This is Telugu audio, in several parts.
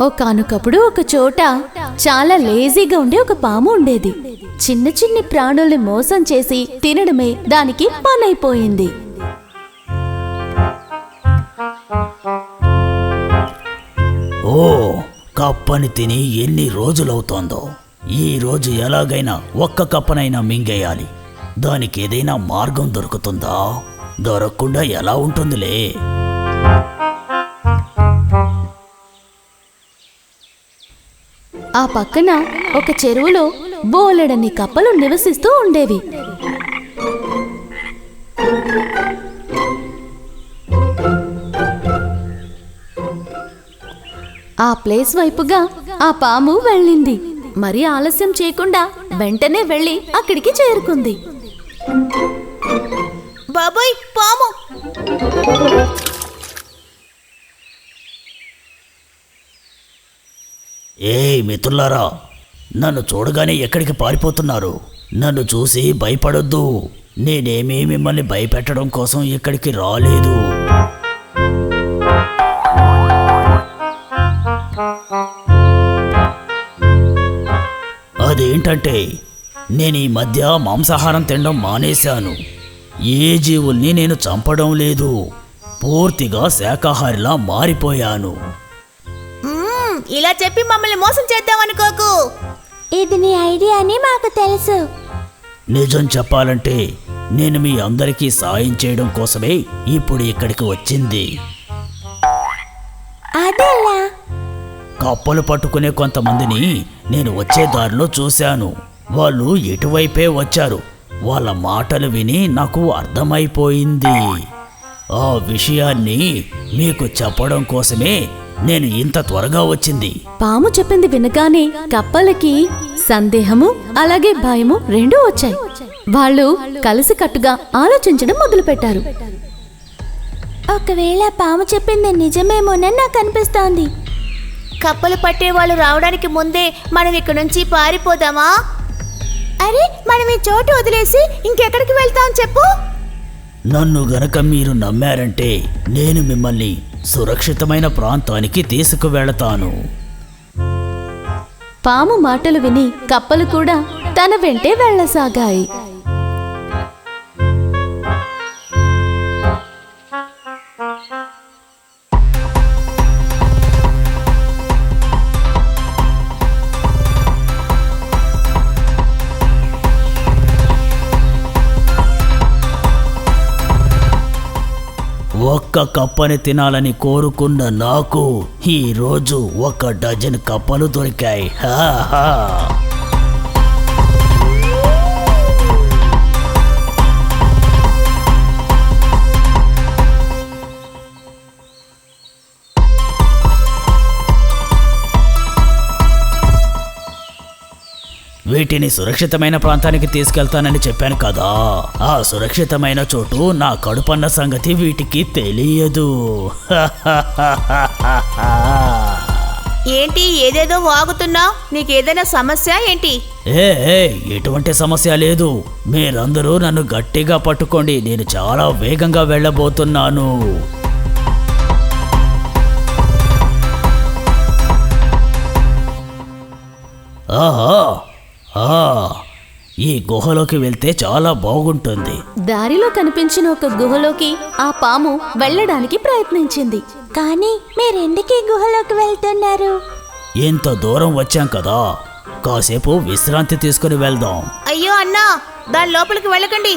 ఒకానొకప్పుడు ఒక చోట చాలా లేజీగా ఉండే ఒక పాము ఉండేది. చిన్న చిన్ని ప్రాణుల్ని మోసం చేసి తినడమే దానికి పనైపోయింది. ఓ, కప్పని తిని ఎన్ని రోజులవుతోందో. ఈ రోజు ఎలాగైనా ఒక్క కప్పనైనా మింగేయాలి. దానికి ఏదైనా మార్గం దొరుకుతుందా? దొరకకుండా ఎలా ఉంటుందిలే. ఆ పక్కన ఒక చెరువులో బోలెడన్ని కప్పలు నివసిస్తూ ఉండేవి. ఆ ప్లేస్ వైపుగా ఆ పాము వెళ్ళింది. మరి ఆలస్యం చేయకుండా వెంటనే వెళ్ళి అక్కడికి చేరుకుంది. బాబాయ్, పాము! ఏయ్ మిత్రులారా, నన్ను చూడగానే ఎక్కడికి పారిపోతున్నారు? నన్ను చూసి భయపడొద్దు. నేనేమీ మిమ్మల్ని భయపెట్టడం కోసం ఇక్కడికి రాలేదు. అదేంటంటే నేను ఈ మధ్య మాంసాహారం తినడం మానేశాను. ఏ జీవుల్ని నేను చంపడం లేదు. పూర్తిగా శాకాహారిలా మారిపోయాను. ఇలా చెప్పి మమ్మల్ని మోసం చేద్దామనుకోకు. ఇది నీ ఐడియా అని మాకు తెలుసు. నిజం చెప్పాలంటే నేను మీ అందరికీ సాయం చేయడం కోసమే ఇప్పుడు ఇక్కడికి వచ్చింది. అదెలా? కప్పలు పట్టుకునే కొంతమందిని నేను వచ్చే దారిలో చూశాను. వాళ్ళు ఎటువైపే వచ్చారు. వాళ్ళ మాటలు విని నాకు అర్థమైపోయింది. ఆ విషయాన్ని మీకు చెప్పడం కోసమే నేను ఇంత త్వరగా వచ్చింది. పాము చెప్పింది వినగానే కప్పలకి సందేహము అలాగే భయము రెండూ వచ్చాయి. వాళ్ళు కలిసికట్టుగా ఆలోచించడం మొదలుపెట్టారు. ఒకవేళ పాము చెప్పింది నిజమేమోనని నాకు అనిపిస్తోంది. కప్పలు పట్టే వాళ్ళు రావడానికి ముందే మనం ఇక్కడ నుంచి పారిపోదామా? అరే, మనం ఈ చోటు వదిలేసి ఇంకెక్కడికి వెళ్తాం చెప్పు. నన్ను గనక మీరు నమ్మారంటే నేను మిమ్మల్ని సురక్షితమైన ప్రాంతానికి తీసుకువెళతాను. పాము మాటలు విని కప్పలు కూడా తన వెంటే వెళ్ళసాగాయి. ఒక్క కప్పని తినాలని కోరుకున్న నాకు ఈరోజు 1 డజన్ కప్పలు దొరికాయి. హాహా. వీటిని సురక్షితమైన ప్రాంతానికి తీసుకెళ్తానని చెప్పాను కదా. ఆ సురక్షితమైన చోటు నా కడుపన్న సంగతి వీటికి తెలియదు. ఏంటి ఏదేదో వాగుతున్నావు? నీకేదైనా సమస్య ఏంటి? ఎటువంటి సమస్య లేదు. మీరందరూ నన్ను గట్టిగా పట్టుకోండి. నేను చాలా వేగంగా వెళ్ళబోతున్నాను. ఆహా, ఈ గుహలోకి వెళ్తే చాలా బాగుంటుంది. దారిలో కనిపించిన ఒక గుహలోకి ఆ పాము వెళ్ళడానికి ప్రయత్నించింది. కానీ మీరెందుకు గుహలోకి వెళ్తున్నారు? ఇంత దూరం వచ్చాం కదా, కాసేపు విశ్రాంతి తీసుకుని వెళ్దాం. అయ్యో అన్నా, దాని లోపలికి వెళ్ళకండి.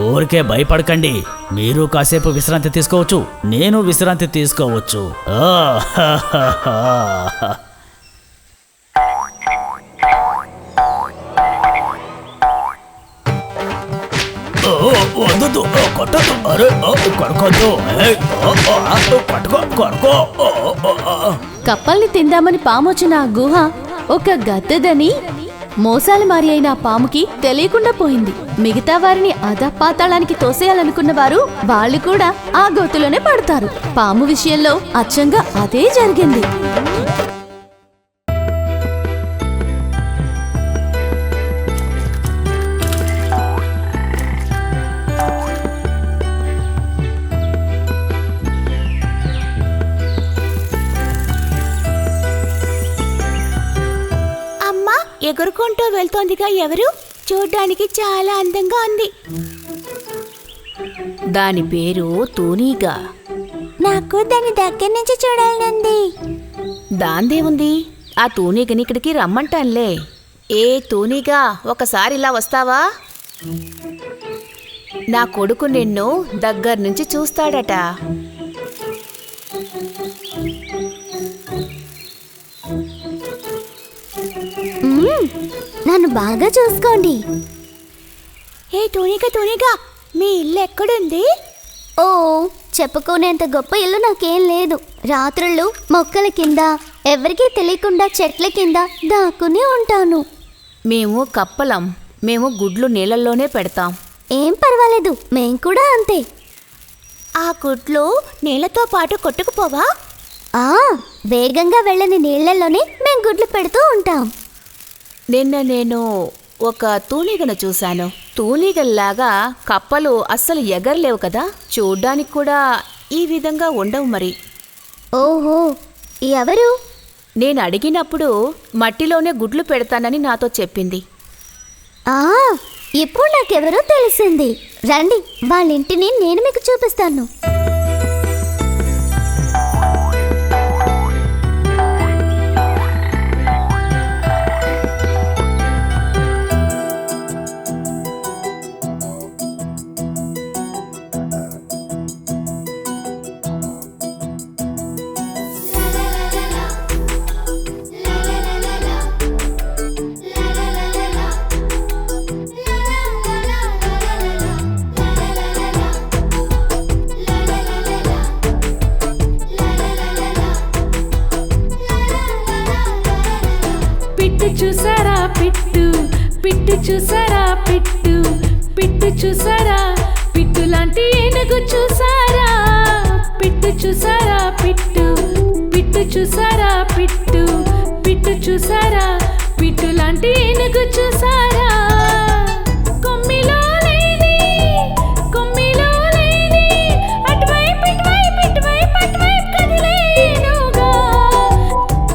ఊరికే భయపడకండి. మీరు కాసేపు విశ్రాంతి తీసుకోవచ్చు, నేను విశ్రాంతి తీసుకోవచ్చు. వద్దు, కొట్టద్దు. అరే, కొడుకోద్దు. కొడుకో. కప్పల్ని తిందామని పామొచ్చిన ఆ గుహ ఒక గద్దదని మోసాలు మారి అయిన ఆ పాముకి తెలియకుండా పోయింది. మిగతా వారిని అధపాతాళానికి తోసేయాలనుకున్న వారు వాళ్ళు కూడా ఆ గోతులోనే పడతారు. పాము విషయంలో అచ్చంగా అదే జరిగింది. ఎగురుకుంటూ వెళ్తోందిగా ఎవరు? చూడ్డానికి చాలా అందంగా ఉంది. దాని పేరు తూనీగా. నాకు దాని దగ్గర నుంచి చూడాలనుంది. దాందేముంది, ఆ తూనీగని ఇక్కడికి రమ్మంటానులే. ఏ తూనీగా, ఒకసారి ఇలా వస్తావా? నా కొడుకు నిన్ను దగ్గర నుంచి చూస్తాడట. నన్ను బాగా చూసుకోండి. ఏ తూనీగా, మీ ఇల్లు ఎక్కడుంది? ఓ, చెప్పుకునేంత గొప్ప ఇల్లు నాకేం లేదు. రాత్రుళ్ళు మొక్కల కింద, ఎవరికీ తెలియకుండా చెట్ల కింద దాక్కుని ఉంటాను. మేము కప్పలం. మేము గుడ్లు నీళ్ళల్లోనే పెడతాం. ఏం పర్వాలేదు, మేం కూడా అంతే. ఆ గుడ్లు నీళ్ళతో పాటు కొట్టుకుపోవా? ఆ, వేగంగా వెళ్ళని నీళ్లలోనే మేం గుడ్లు పెడుతూ ఉంటాం. నిన్న నేను ఒక తూనీగను చూశాను. తూనీగల్లాగా కప్పలు అస్సలు ఎగరలేవు కదా, చూడ్డానికి కూడా ఈ విధంగా ఉండవు మరి. ఓహో, ఎవరు? నేను అడిగినప్పుడు మట్టిలోనే గుడ్లు పెడతానని నాతో చెప్పింది. ఆ, ఇప్పుడు నాకెవరో తెలిసింది. రండి, వాళ్ళ ఇంటిని నేను మీకు చూపిస్తాను. చూసారా పిట్టు, పిట్టు చూసారా పిట్టు, పిట్టు చూసారా పిట్టు లాంటి ఏనుగు చూసారా, పిట్టు చూసారా పిట్టు, పిట్టు చూసారా పిట్టు, పిట్టు చూసారా పిట్టు లాంటి ఏనుగు చూసారా. కొమ్మిలో లేని, కొమ్మిలో లేని, అటువైపు ఇటువైపు ఇటువైపు అటువైపు కదిలే ఏనుగా.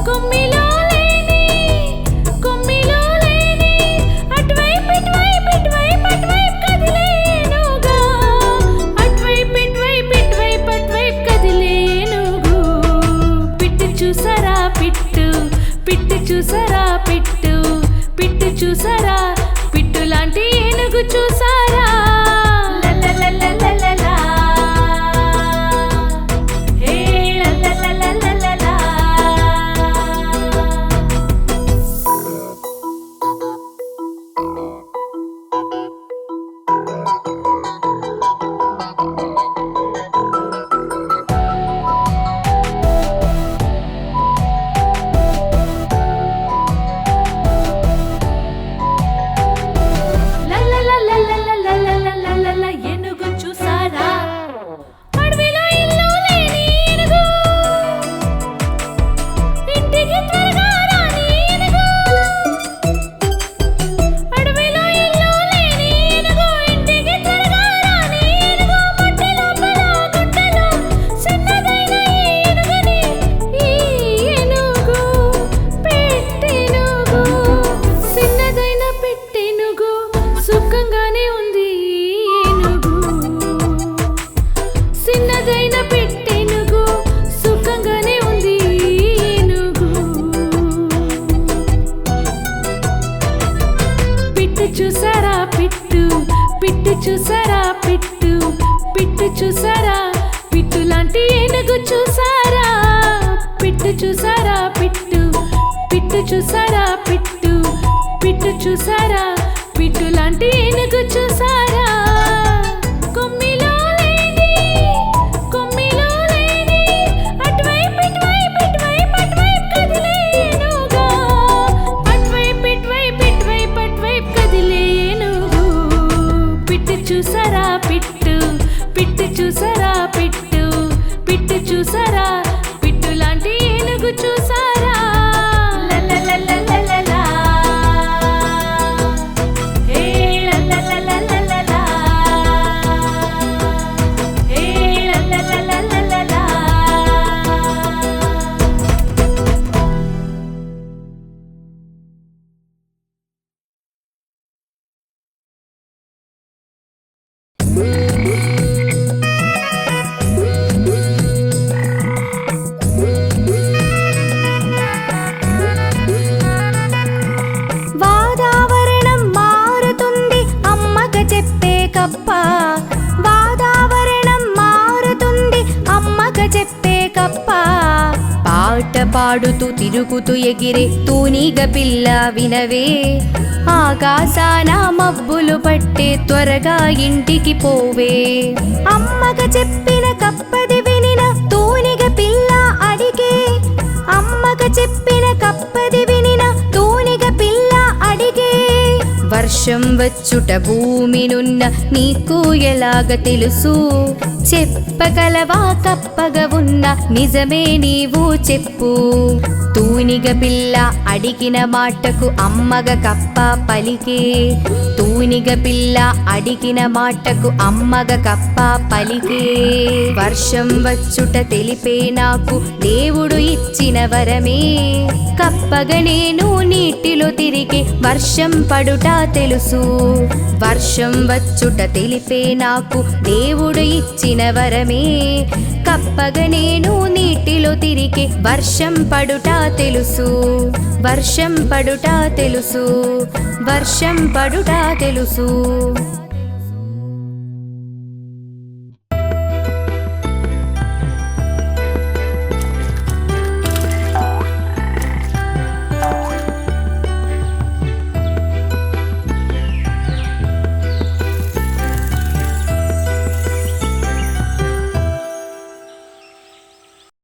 కొమ్మిలో లేని, కొమ్మిలో లేని, అటువైపు ఇటువైపు ఇటువైపు అటువైపు కదిలే ఏనుగా. అటువైపు ఇటువైపు ఇటువైపు అటువైపు కదిలే ఏనుగు. పిట్టు చూసారా పిట్టు, పిట్టు చూసారా పిట్టు, పిట్టు చూసారా పిట్టు లాంటి ఏనుగు చూసారా. లలలలలలలా, హే లలలలలలా. La la la la la పాట పాడుతూ తిరుగుతూ ఎగిరే తూనీగ పిల్ల వినవే, ఆకాశాన మబ్బులు పట్టే త్వరగా ఇంటికి పోవే. అమ్మగ చెప్పిన కప్పది వినిన తూనిగ పిల్ల అడిగే, అమ్మగ చెప్పిన కప్పది వినిన తూనిగ పిల్ల అడిగే. వర్షం వచ్చుట భూమినున్న నీకు ఎలాగ తెలుసు, చెప్పగలవా కప్పగా ఉన్న నిజమే నీవు చెప్పు. తూనిగ పిల్ల అడిగిన మాటకు అమ్మగ కప్ప పలికే, తూనిగ పిల్ల అడిగిన మాటకు అమ్మగ కప్ప పలికే. వర్షం వచ్చుట తెలిపే నాకు దేవుడు ఇచ్చిన వరమే, కప్పగా నేను నీటిలో తిరిగి వర్షం పడుట తెలుసు. వర్షం వచ్చుట తెలిపే నాకు దేవుడు ఇచ్చిన వరమే, కప్పగా నేను నీటిలో తిరిగి వర్షం పడుట తెలుసు. వర్షం పడుట తెలుసు, వర్షం పడుట తెలుసు.